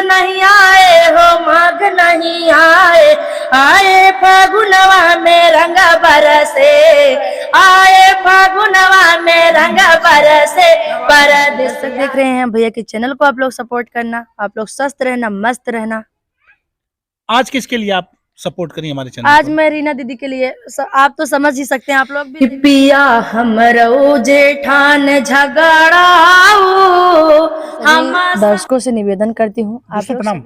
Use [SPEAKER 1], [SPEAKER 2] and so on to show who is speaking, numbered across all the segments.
[SPEAKER 1] नहीं आए हो माघ नहीं आए, आए फागुनवा में रंग बरसे, आए फागुनवा में रंग बरसे। परदेस देख रहे हैं भैया के चैनल को आप लोग सपोर्ट करना, आप लोग स्वस्थ रहना, मस्त रहना।
[SPEAKER 2] आज किसके लिए आप सपोर्ट करिए हमारे चैनल
[SPEAKER 1] आज मैं रीना दीदी के लिए, आप तो समझ ही सकते हैं, आप लोग भी। पिया हमरो जेठान झगड़ाओ, हम दर्शकों से निवेदन करती हूँ आप लोग
[SPEAKER 2] प्रणाम।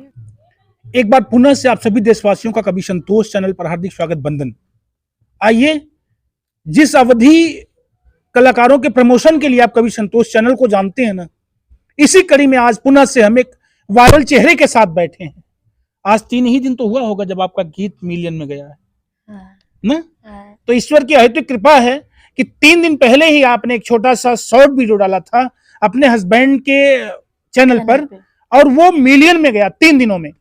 [SPEAKER 2] एक बार पुनः से आप सभी देशवासियों का कवि संतोष चैनल पर हार्दिक स्वागत बंदन। आइए, जिस अवधि कलाकारों के प्रमोशन के लिए आप कवि संतोष चैनल को जानते हैं ना, इसी कड़ी में आज पुनः से हम एक वायरल चेहरे के साथ बैठे हैं। आज 3 ही दिन तो हुआ होगा जब आपका गीत मिलियन में गया है ना। तो ईश्वर की अहेतुक कृपा है कि 3 दिन पहले ही आपने एक छोटा सा शॉर्ट वीडियो डाला था अपने हस्बैंड के चैनल पर, और वो मिलियन में गया 3 दिनों में।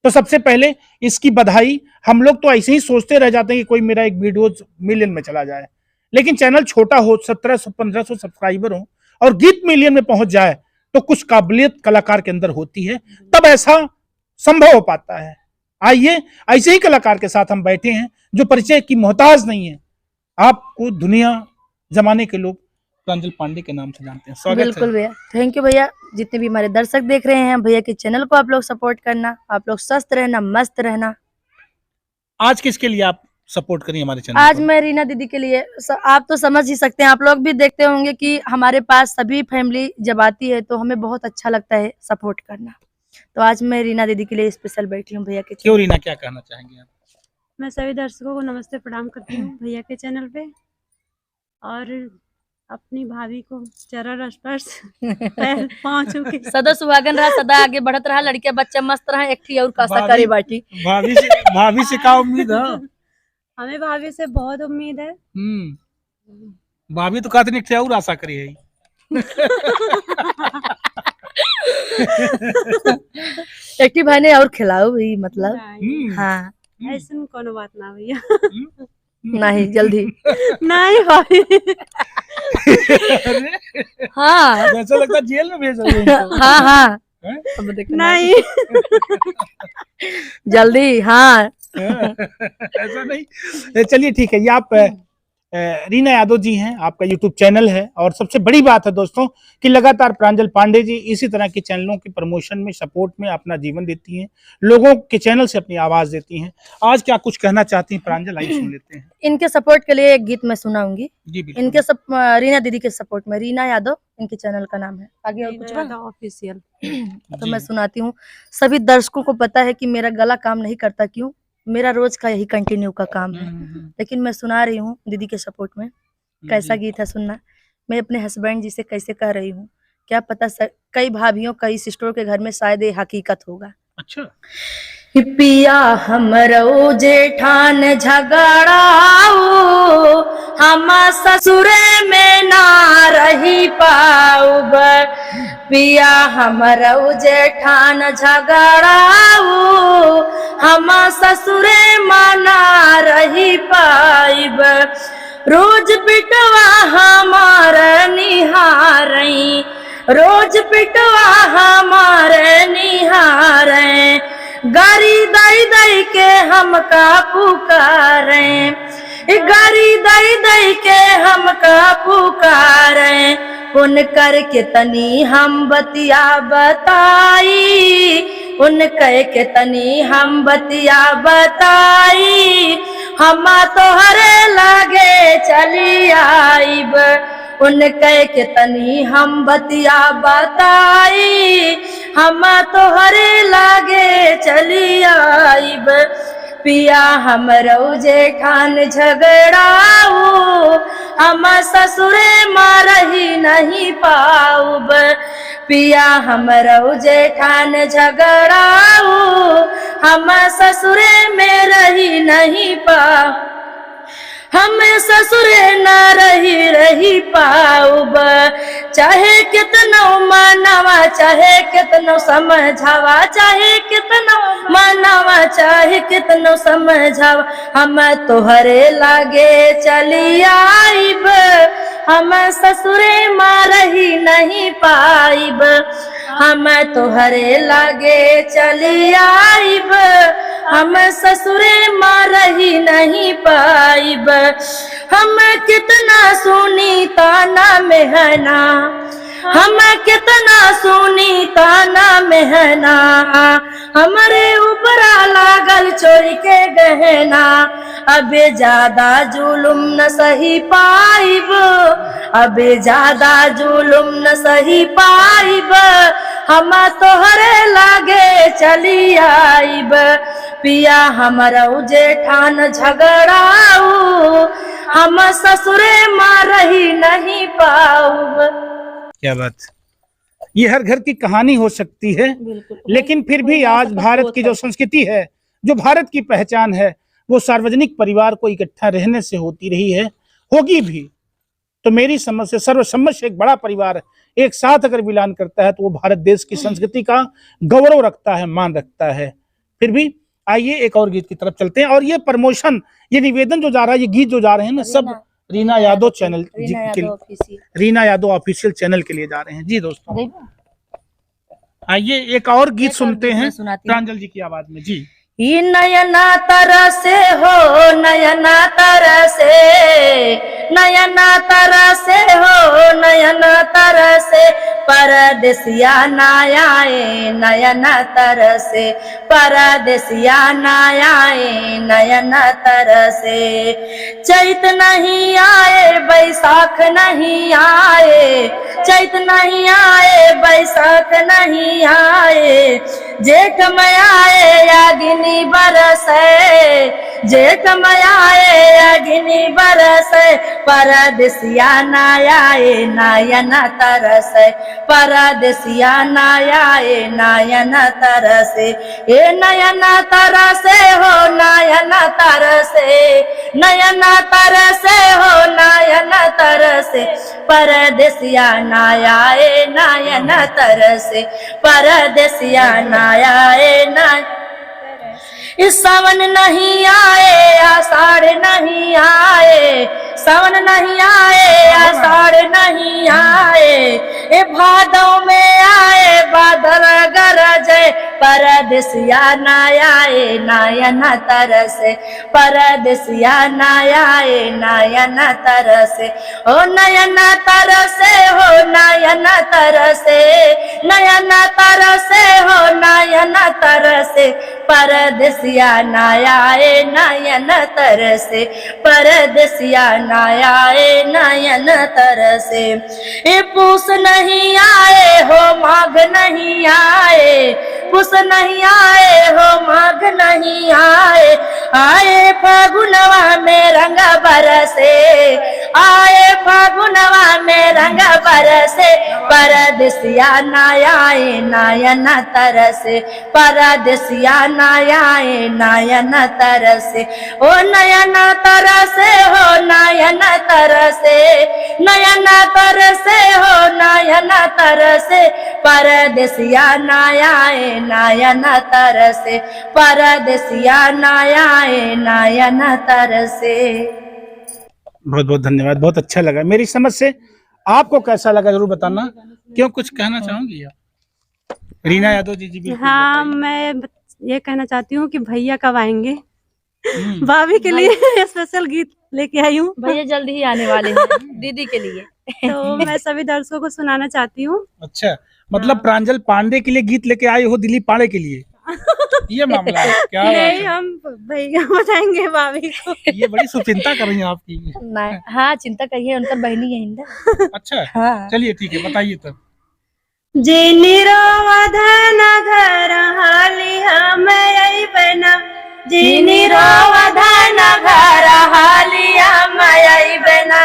[SPEAKER 2] तो सबसे पहले इसकी बधाई। हम लोग तो ऐसे ही सोचते रह जाते हैं कि कोई मेरा एक वीडियो मिलियन में चला जाए, लेकिन चैनल छोटा हो, 1700-1500 सब्सक्राइबर हो और गीत मिलियन में पहुंच जाए तो कुछ काबिलियत कलाकार के अंदर होती है, तब ऐसा संभव हो पाता है। आइए, ऐसे ही कलाकार के साथ हम बैठे हैं जो परिचय की मोहताज नहीं है। आपको दुनिया जमाने के लोग प्रांजल पांडे के नाम से जानते हैं। स्वागत है।
[SPEAKER 1] बिल्कुल भैया, थैंक यू भैया। जितने भी हमारे दर्शक देख रहे हैं भैया के चैनल को आप लोग सपोर्ट करना, आप लोग स्वस्थ रहना, मस्त रहना।
[SPEAKER 2] आज किसके लिए आप सपोर्ट करिए हमारे चैनल?
[SPEAKER 1] आज मैं रीना दीदी के लिए, आप तो समझ ही सकते हैं, आप लोग भी देखते होंगे कि हमारे पास सभी फैमिली जब आती है तो हमें बहुत अच्छा लगता है सपोर्ट करना। तो आज मैं रीना दीदी के लिए स्पेशल बैठी हूँ भैया के।
[SPEAKER 2] क्यों रीना, क्या कहना चाहेंगे आप?
[SPEAKER 3] मैं सभी दर्शकों को नमस्ते प्रणाम करती हूँ भैया के चैनल पे, और अपनी भाभी को चरण स्पर्श पाँव छू के
[SPEAKER 1] सदा सुहागन रहा, सदा आगे बढ़त रहा, लड़कियां बच्चा मस्त रहा, एक थी और कासा करे बाटी।
[SPEAKER 2] भाभी से क्या उम्मीद है?
[SPEAKER 3] हमें भाभी से बहुत उम्मीद है।
[SPEAKER 2] भाभी तो कहते नहीं और आशा करी है।
[SPEAKER 1] एक भाई ने और खिलाओ भी, मतलब हाँ
[SPEAKER 3] ऐसा कोनो बात ना भैया।
[SPEAKER 1] नहीं जल्दी
[SPEAKER 3] नहीं भाभी।
[SPEAKER 1] हाँ
[SPEAKER 2] ऐसा लगता है जेल में भेज रहे हैं।
[SPEAKER 1] हाँ हाँ
[SPEAKER 3] नहीं
[SPEAKER 1] जल्दी हाँ।
[SPEAKER 2] ऐसा नहीं। चलिए ठीक है, ये आप रीना यादव जी हैं, आपका यूट्यूब चैनल है, और सबसे बड़ी बात है दोस्तों कि लगातार प्रांजल पांडे जी इसी तरह के चैनलों के प्रमोशन में, सपोर्ट में अपना जीवन देती हैं, लोगों के चैनल से अपनी आवाज देती हैं। आज क्या कुछ कहना चाहती हैं प्रांजल, आइए सुन लेते हैं।
[SPEAKER 1] इनके सपोर्ट के लिए एक गीत मैं सुनाऊंगी
[SPEAKER 2] जी।
[SPEAKER 1] इनके रीना दीदी के सपोर्ट में। रीना यादव इनके चैनल का नाम है, आगे और कुछ
[SPEAKER 3] ऑफिशियल।
[SPEAKER 1] तो मैं सुनाती हूँ। सभी दर्शकों को पता है कि मेरा गला काम नहीं करता, क्यों, मेरा रोज का यही कंटिन्यू का काम है, लेकिन मैं सुना रही हूँ दीदी के सपोर्ट में। कैसा गीत है सुनना। मैं अपने हस्बैंड जी से कैसे कह रही हूँ, क्या पता कई भाभियों, कई सिस्टरों के घर में शायद ये हकीकत होगा।
[SPEAKER 2] अच्छा।
[SPEAKER 1] पिया हमरो जेठान झगड़ाओ, हम ससुरे में ना रही पाऊब। पिया हमरो जेठान झगड़ाओ, हम ससुरे में ना रही पाइब। रोज पिटवा हमारे निहारई, रोज पिटवा हमारे निहारे, गारी दई दई के हमका पुकारे, गारी दई दई के हमका पुकारे। उन करके तनी हम बतिया बताई, उन कह के तनी हम बतिया बताई, हम तोहरे लागे चली आईब। उन कह के तनी हम बतिया बताई, हम तोहरे लागे चली आईब। पिया हमरो जेठान झगड़ाऊ, हम ससुरे में रही नहीं पाऊब। पिया हमरो जेठान झगड़ाऊ, हम ससुरे में रही नहीं पाऊब। हम ससुरे न रही पाऊब। चाहे कितनो मानवा, चाहे कितनो समझावा, चाहे कितनो मानवा, चाहे कितनो समझावा, हम तोहरे लागे चली आईब, हम ससुरे माँ रही नहीं पाइब, हम तोहरे लागे चली आइब, हम ससुरे माँ रही नहीं पाइब। हम कितना सुनी ताना मेहना, हम कितना सुनी ताना मेहना, हमारे ऊपरा लागल चोरी के गहना। अबे ज्यादा जुलुम न सही पाइब, अबे ज्यादा जुलुम न सही पाइब, हम तोहरे लागे चली आइब। पिया हमारा जेठान झगड़ाऊ, हम ससुरे माँ रही नहीं पाऊब।
[SPEAKER 2] क्या बात, ये हर घर की कहानी हो सकती है, लेकिन फिर भी आज भारत की जो संस्कृति है, जो भारत की पहचान है, वो सार्वजनिक परिवार को इकट्ठा रहने से होती रही है, होगी भी। तो मेरी समझ से सर्वसम्मत से एक बड़ा परिवार एक साथ अगर मिलान करता है तो वो भारत देश की संस्कृति का गौरव रखता है, मान रखता है। फिर भी आइए एक और गीत की तरफ चलते हैं। और ये प्रमोशन, ये निवेदन जो जा रहा है, ये गीत जो जा रहे हैं ना, सब Reena Yadav channel Reena Yadav official channel के लिए जा रहे हैं। जी दोस्तों, आइए एक और गीत सुनते हैं प्रांजल जी की आवाज में। जी,
[SPEAKER 1] ये नयना तरह से हो, नयना तरह से, नयना तरह से हो, नयना तरह से, परदेसिया ना आए नयना तरह से, परदेसिया ना आए नयना तरह से। चैत नहीं आए बैसाख नहीं आए, चैत नहीं आए बैसाख नहीं आए, जेठ में आए अग्नि बरसे, जेठ में आए अग्नि बरसे, परदेसिया ना आए नयना तरसे, परदेसिया ना आए नयना तरसे। ए नयना तरसे हो, नयना तरसे, नयना तरसे हो, नयना तरसे, परदेसिया ना आए नयना तरसे, परदेसिया ना आए ना। इस सावन नहीं आए आषाढ़ नहीं आए, सावन नहीं आए आषाढ़ नहीं आए, ए भादों में आए बादल गरजे, परदेसिया ना आए नयना तरसे, परदेसिया ना आए नयना तरसे। ओ नयना तरसे हो, नयना तरसे, नयना तरसे हो, नयना तरसे, परदेसिया ना आए नयना तरसे, परदेसिया ना आए नयना तरसे। ए पूस नहीं आए हो, माघ नहीं आए, पूस नहीं आए हो, माघ नहीं आए, आए फागुनवा में रंग बरसे, आए फागुनवा में रंग बरसे, परदेसिया ना आए नयना तरसे, परदेसिया ना आए नयना तरसे। ओ नयना तरसे हो, नयना तरसे, नयना तरसे हो, नयना तरसे, परदेसिया ना आए नयना तरसे, परदेसिया ना आए नयना तरसे।
[SPEAKER 2] बहुत बहुत धन्यवाद, बहुत अच्छा लगा। मेरी समझ से आपको कैसा लगा जरूर बताना। क्यों, कुछ कहना चाहूंगी आप रीना यादव जी? जी बिल्कुल।
[SPEAKER 3] हाँ, मैं ये कहना चाहती हूँ कि भैया कब आएंगे, भाभी के लिए स्पेशल गीत लेके आई हूँ।
[SPEAKER 1] भैया जल्द ही आने वाले हैं दीदी के लिए।
[SPEAKER 3] तो मैं सभी दर्शकों को सुनाना चाहती हूँ।
[SPEAKER 2] अच्छा, मतलब प्रांजल पांडे के लिए गीत लेके आई हो, दिलीप पांडे के लिए? ये मामला है क्या?
[SPEAKER 3] नहीं, हम भैया बताएंगे भाभी को।
[SPEAKER 2] ये बड़ी सुचिंता कर रही हैं आपकी।
[SPEAKER 1] नहीं, हाँ चिंता करिए, उनका बहनी है हिंदा।
[SPEAKER 2] अच्छा,
[SPEAKER 1] हाँ।
[SPEAKER 2] चलिए ठीक है, बताइए तब।
[SPEAKER 3] जिनी रोवधन घर हाली हम आई बना, जिनी रोवधन घर हाली हम आई बना,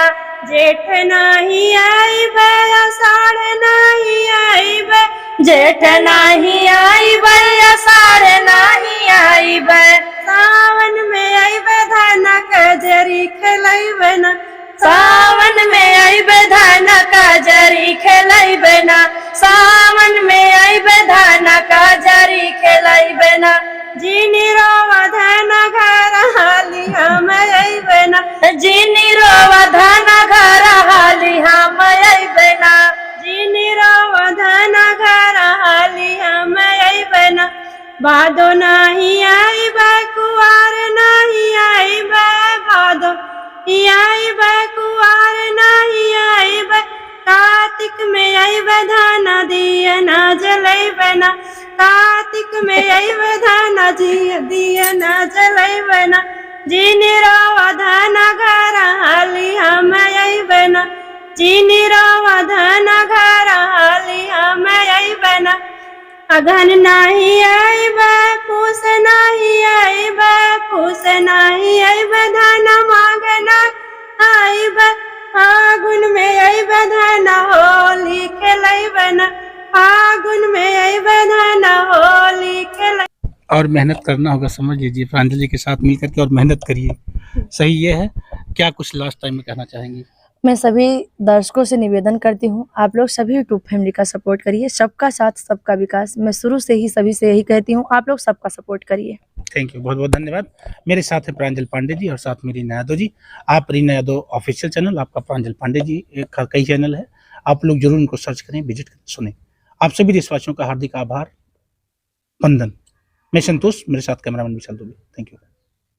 [SPEAKER 3] जेठ नहीं आई बे आषाढ़ नहीं आई बे, जेठ नहीं आई बे आषाढ़ नहीं आई बे, सावन में आई बे धान कजरी खेलाई बना, सावन में आई बे धान कजरी खेलाई बना, सावन में आई बे धान कजरी खेलाई बना, जिनी रोवधन घर हाली हम आई बना, जिनी रोवधन घर हाली भादो नहीं आईब कुआर नहीं आईब भादो आईब कुआर नहीं आईब कार्तिक में आईब धाना दिया ना जलाईब ना कार्तिक में आईब धाना दिया ना जलाईब ना जीनी रोवा धाना घर हाली हम आईब ना जीनी रोवा धाना घर हाली हम आईब ना अगन नहीं आईब पूस नहीं आईब पूस नहीं आईब धाना मांगना आईब फागुन में आईब धाना होली खेलाईब ना फागुन में आईब धाना होली खेला।
[SPEAKER 2] और मेहनत करना होगा, समझ लीजिए प्रांजल जी के साथ मिलकर के और मेहनत करिए, सही ये है। क्या कुछ लास्ट टाइम में कहना चाहेंगी?
[SPEAKER 1] मैं सभी दर्शकों से निवेदन करती हूँ, आप लोग सभी यूट्यूब फैमिली का सपोर्ट करिए, सबका साथ सबका विकास। मैं शुरू से ही सभी से यही कहती हूँ, आप लोग सबका सपोर्ट करिए।
[SPEAKER 2] थैंक यू, बहुत बहुत धन्यवाद। मेरे साथ है प्रांजल पांडे जी और साथ में रीना यादव जी। आप रीना यादव ऑफिशियल चैनल, आपका प्रांजल पांडे जी का कई चैनल है, आप लोग जरूर इनको सर्च करें, विजिट करें, सुने। आप सभी देशवासियों का हार्दिक आभार, वंदन। मैं संतोष, मेरे साथ cameraman Vishal Dubey. Thank you.